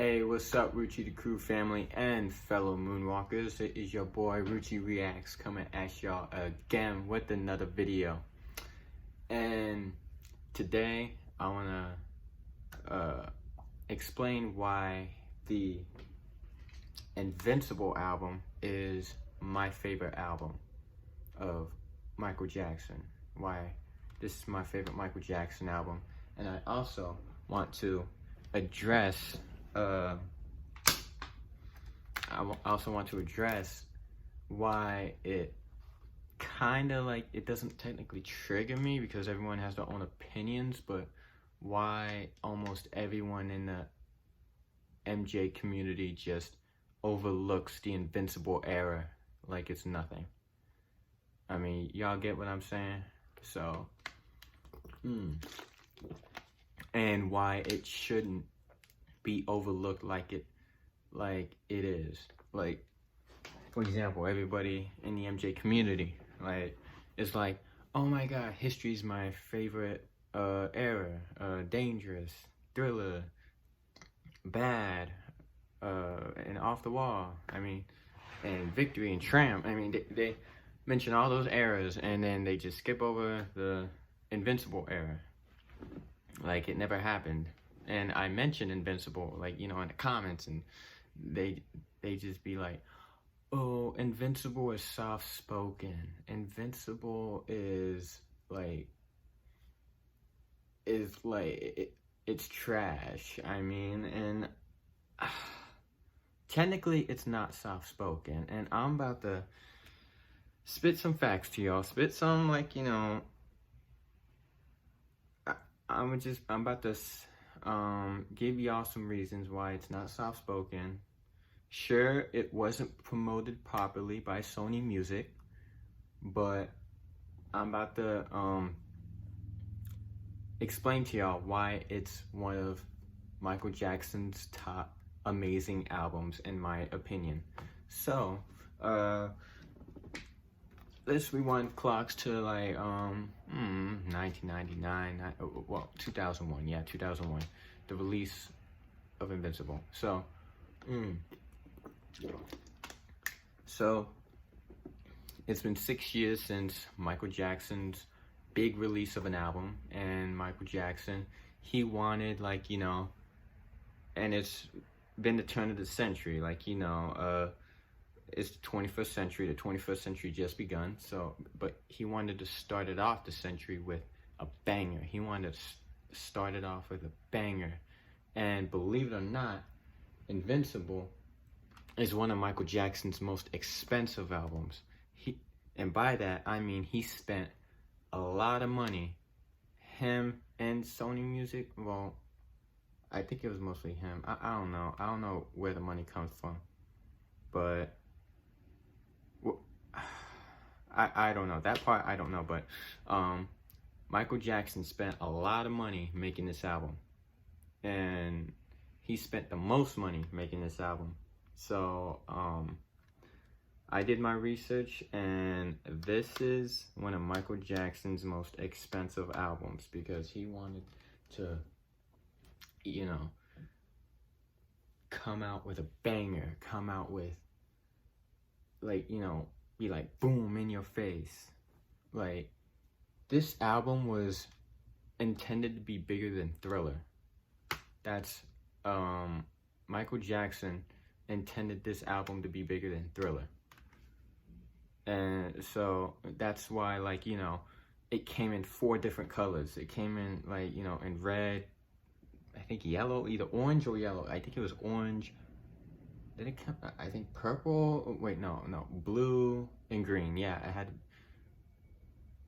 Hey, what's up, RucciDaCrew family and fellow Moonwalkers? It is your boy Rucci Reacts coming at y'all again with another video. And today I wanna explain why the Invincible album is my favorite album of Michael Jackson. Why this is my favorite Michael Jackson album. And I also want to address I also want to address why it kind of like, it doesn't technically trigger me because everyone has their own opinions, but why almost everyone in the MJ community just overlooks the Invincible era like it's nothing. I mean, y'all get what I'm saying? So, and why it shouldn't be overlooked like it is. Like, for example, everybody in the MJ community, like, it's like, oh my god, history's my favorite era, dangerous, thriller, bad, and off the wall. I mean, and victory and triumph. I mean, they mention all those eras and then they just skip over the Invincible era like it never happened. And I mentioned Invincible, like, you know, in the comments, and they just be like, oh, Invincible is soft-spoken. Invincible is it's trash. I mean, and technically it's not soft-spoken. And I'm about to spit some facts to y'all. Spit some, like, you know, I'm about to give y'all some reasons why it's not soft-spoken. Sure, it wasn't promoted properly by Sony Music, but I'm about to explain to y'all why it's one of Michael Jackson's top amazing albums, in my opinion. So, let's rewind clocks to like 1999, well, 2001, yeah, 2001, the release of Invincible. So it's been 6 years since Michael Jackson's big release of an album, and Michael Jackson, he wanted, like, you know, and it's been the turn of the century, like, you know, it's the 21st century. The 21st century just begun. So, but he wanted to start it off the century with a banger. He wanted to start it off with a banger. And believe it or not, Invincible is one of Michael Jackson's most expensive albums. And by that, I mean he spent a lot of money. Him and Sony Music, well, I think it was mostly him. I don't know. I don't know where the money comes from. But I don't know. That part I don't know, but Michael Jackson spent a lot of money making this album. And he spent the most money making this album. So I did my research, and this is one of Michael Jackson's most expensive albums because he wanted to, you know, come out with a banger, come out with, like, you know, be like boom in your face. Like, this album was intended to be bigger than Thriller. That's Michael Jackson intended this album to be bigger than Thriller. And so that's why, like, you know, it came in 4 different colors. It came in, like, you know, in red, I think yellow, either orange or yellow. I think it was orange. Did it come? I think purple. Wait, no, blue and green. Yeah, I had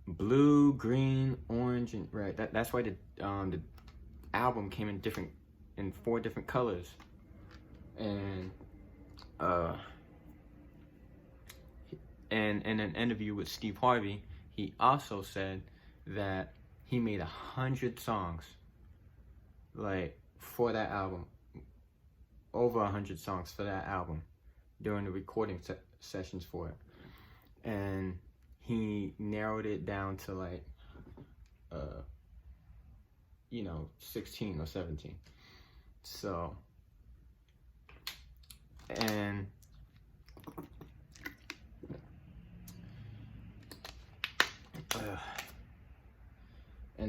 blue, green, orange, and red. That's why the album came in 4 different colors. And in an interview with Steve Harvey, he also said that he made 100 songs, like, for that album. Over 100 songs for that album during the recording sessions for it. And he narrowed it down to, like, you know, 16 or 17. So and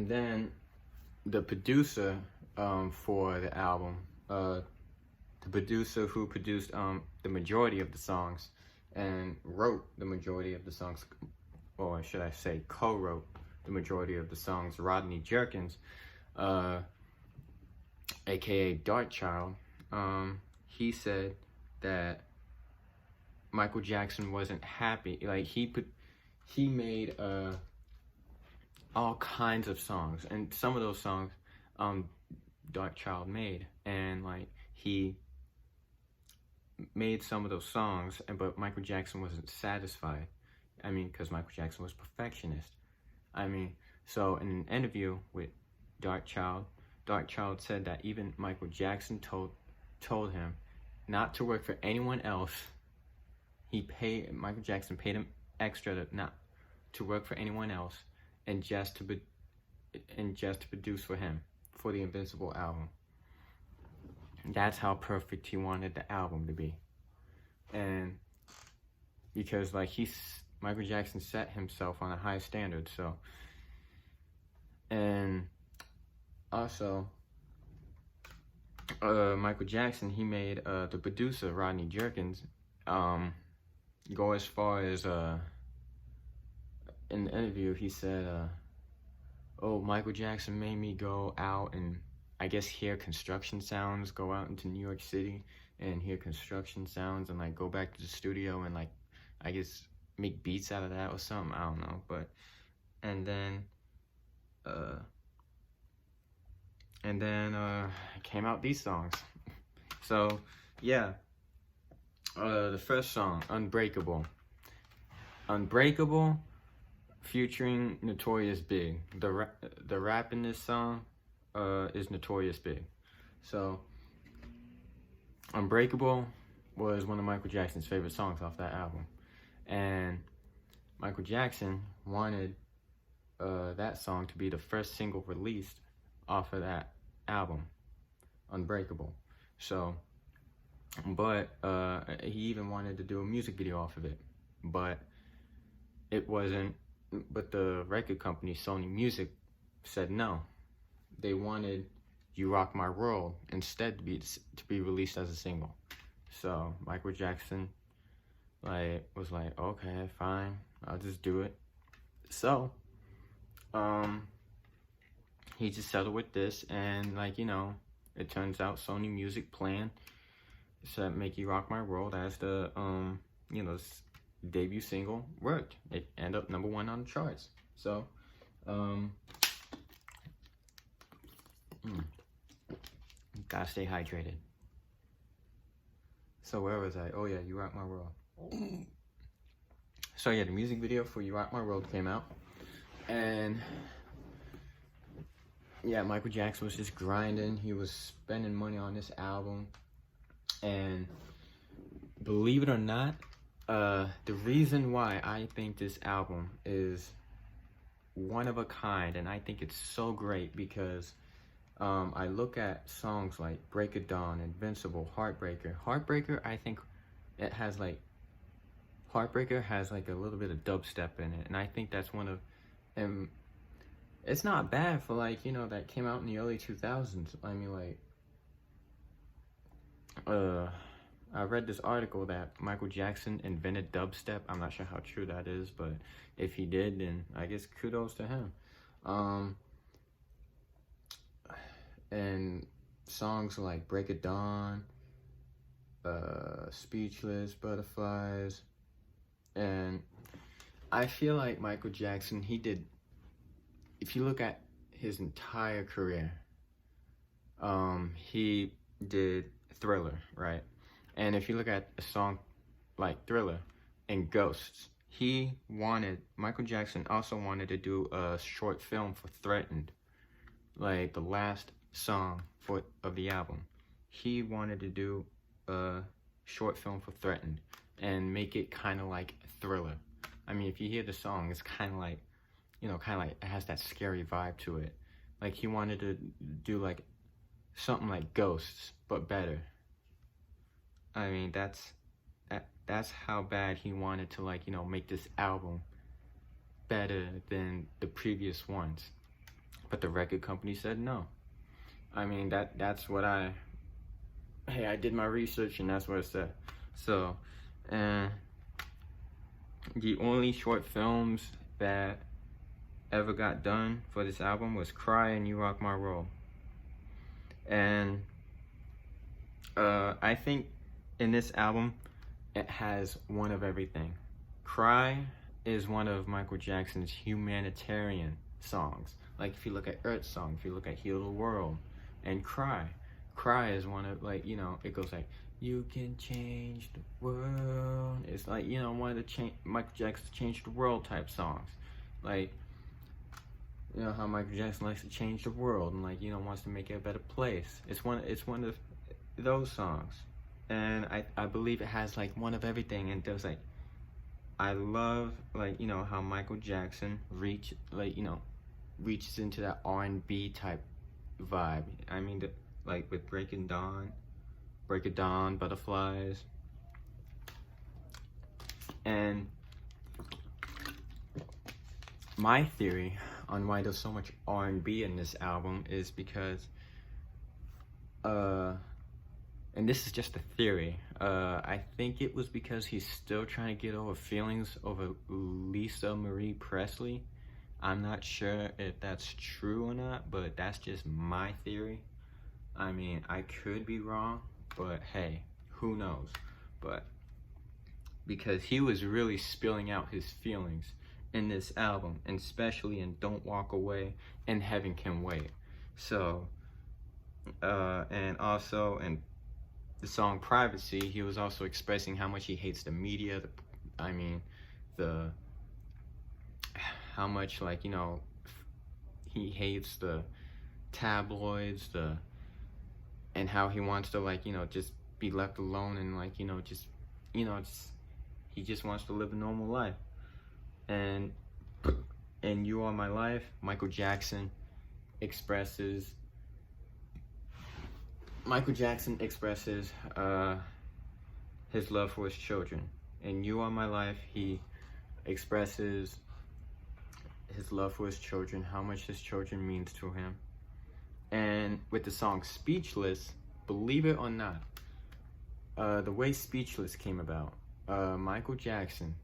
then the producer for the album, the producer who produced the majority of the songs and wrote the majority of the songs, or should I say co-wrote the majority of the songs, Rodney Jerkins, aka Darkchild, he said that Michael Jackson wasn't happy. Like he made all kinds of songs, and some of those songs Darkchild made, and like he made some of those songs, but Michael Jackson wasn't satisfied. I mean, because Michael Jackson was perfectionist. I mean, so in an interview with Darkchild said that even Michael Jackson told him not to work for anyone else. Michael Jackson paid him extra not to work for anyone else, and just to produce for him for the Invincible album. That's how perfect he wanted the album to be. And because like Michael Jackson set himself on a high standard, so. And also Michael Jackson, he made the producer Rodney Jerkins go as far as in the interview he said oh, Michael Jackson made me go out and I guess hear construction sounds, go out into New York City and hear construction sounds and like go back to the studio and like I guess make beats out of that or something, I don't know. But and then came out these songs. So yeah, the first song, Unbreakable featuring Notorious Big. The rap in this song is Notorious Big. So Unbreakable was one of Michael Jackson's favorite songs off that album, and Michael Jackson wanted that song to be the first single released off of that album, Unbreakable. So, but he even wanted to do a music video off of it, but it wasn't. But the record company, Sony Music, said no. They wanted "You Rock My World" instead to be released as a single. So Michael Jackson was like, okay, fine, I'll just do it. So he just settled with this, and it turns out Sony Music planned to make "You Rock My World" as the debut single. Worked. It ended up #1 on the charts. So gotta stay hydrated. So where was I? Oh yeah, "You Rock My World." So yeah, the music video for "You Rock My World" came out, and yeah, Michael Jackson was just grinding. He was spending money on this album, and believe it or not, the reason why I think this album is one of a kind, and I think it's so great, because I look at songs like "Break of Dawn," "Invincible," Heartbreaker, I think it has Heartbreaker has a little bit of dubstep in it, and I think that's one of, and it's not bad for that came out in the early 2000s. I mean, I read this article that Michael Jackson invented dubstep. I'm not sure how true that is, but if he did, then I guess kudos to him. And songs like "Break of Dawn," "Speechless," "Butterflies," and I feel like Michael Jackson, he did, if you look at his entire career, he did Thriller, right? And if you look at a song like Thriller and Ghosts, Michael Jackson also wanted to do a short film for Threatened, like the last song of the album. He wanted to do a short film for Threatened and make it kind of like Thriller. I mean, if you hear the song, it's kind of like, it has that scary vibe to it. Like, he wanted to do something like Ghosts, but better. I mean, that's how bad he wanted to, like, make this album better than the previous ones. But the record company said no. I mean, that's what I did my research and that's what it said. So, and the only short films that ever got done for this album was Cry and You Rock My World. And I think in this album, it has one of everything. Cry is one of Michael Jackson's humanitarian songs. Like if you look at Earth Song, if you look at Heal the World, and Cry is one of, like, it goes like, you can change the world. It's like, one of the Michael Jackson's Change the World type songs. Like, how Michael Jackson likes to change the world and, like, wants to make it a better place. It's one of those songs. And I believe it has, like, one of everything. And there's, like, I love, like, how Michael Jackson reaches into that R&B type vibe. I mean, like with Break It Dawn, Butterflies. And my theory on why there's so much R&B in this album is because, and this is just a theory, I think it was because he's still trying to get over feelings over Lisa Marie Presley. I'm not sure if that's true or not, but that's just my theory. I mean, I could be wrong, but hey, who knows? But because he was really spilling out his feelings in this album, and especially in Don't Walk Away and Heaven Can Wait. So, and also in the song Privacy, he was also expressing how much he hates the media, how much, like, he hates the tabloids, and how he wants to, like, just be left alone and, like, he just wants to live a normal life. And in You Are My Life, Michael Jackson expresses his love for his children. In You Are My Life, he expresses his love for his children, how much his children means to him. And with the song Speechless, believe it or not, the way Speechless came about, Michael Jackson,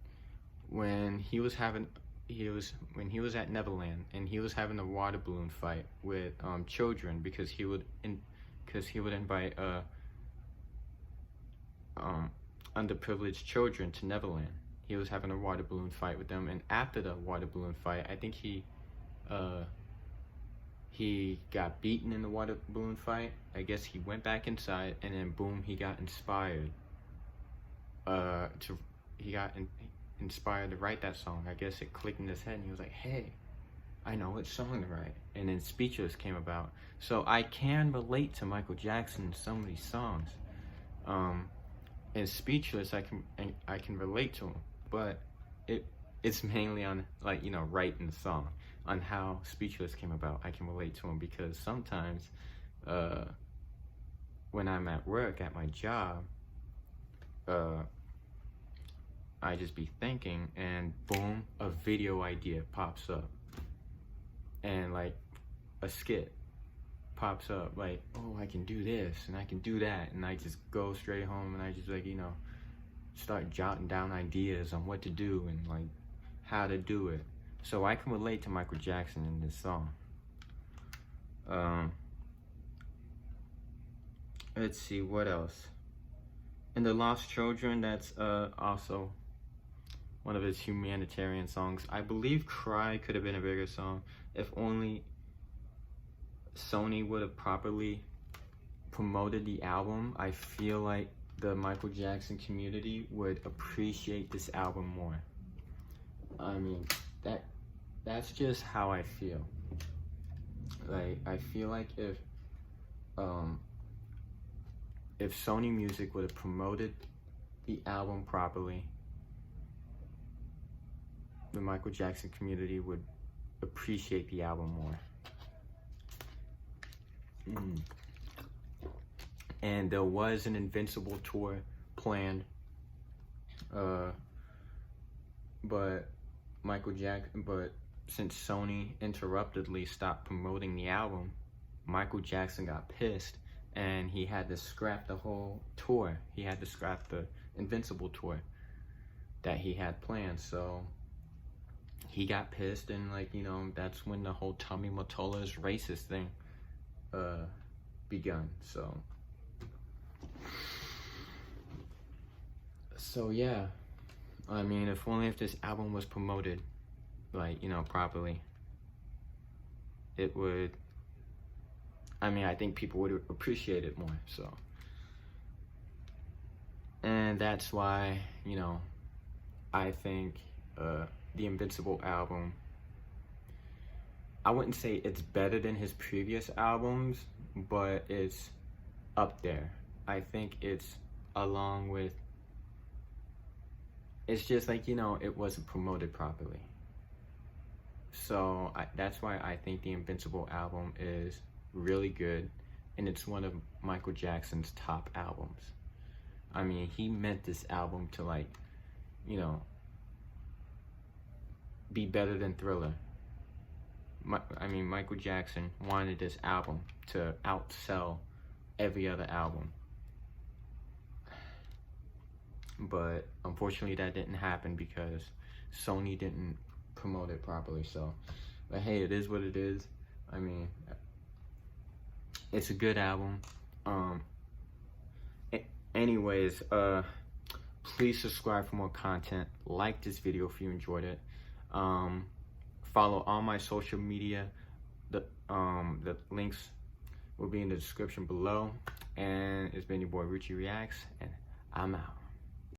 when he was at Neverland and he was having a water balloon fight with children, because he would invite underprivileged children to Neverland. He was having a water balloon fight with them, and after the water balloon fight, I think he got beaten in the water balloon fight. I guess he went back inside, and then boom, he got inspired inspired to write that song. I guess it clicked in his head, and he was like, hey, I know what song to write. And then Speechless came about. So I can relate to Michael Jackson in some of these songs. In Speechless, I can relate to him, but it's mainly on, like, writing the song. On how Speechless came about, I can relate to him, because sometimes when I'm at work at my job, I just be thinking, and boom, a video idea pops up, and like a skit pops up, like, oh, I can do this and I can do that, and I just go straight home and I just, like, start jotting down ideas on what to do and, like, how to do it. So I can relate to Michael Jackson in this song. Let's see, what else? In The Lost Children, that's also one of his humanitarian songs. I believe Cry could have been a bigger song if only Sony would have properly promoted the album. I feel like the Michael Jackson community would appreciate this album more. I mean, that's just how I feel. Like, I feel like if Sony Music would have promoted the album properly, the Michael Jackson community would appreciate the album more. And there was an Invincible tour planned. But but since Sony interruptedly stopped promoting the album, Michael Jackson got pissed and he had to scrap the whole tour. He had to scrap the Invincible tour that he had planned. So he got pissed, and like, you know, that's when the whole Tommy Mottola is racist thing begun. So yeah, I mean, if only if this album was promoted, like, you know, properly, it would, I mean, I think people would appreciate it more. So, and that's why, you know, I think the Invincible album, I wouldn't say it's better than his previous albums, but it's up there. I think it's along with, it's just like, you know, it wasn't promoted properly. So that's why I think the Invincible album is really good, and it's one of Michael Jackson's top albums. I mean, he meant this album to, like, you know, be better than Thriller. I mean, Michael Jackson wanted this album to outsell every other album. But unfortunately that didn't happen because Sony didn't promote it properly. So, but hey, it is what it is. I mean, it's a good album. Anyways, please subscribe for more content. Like this video if you enjoyed it. Follow all my social media. The links will be in the description below. And it's been your boy Rucci Reacts, and I'm out.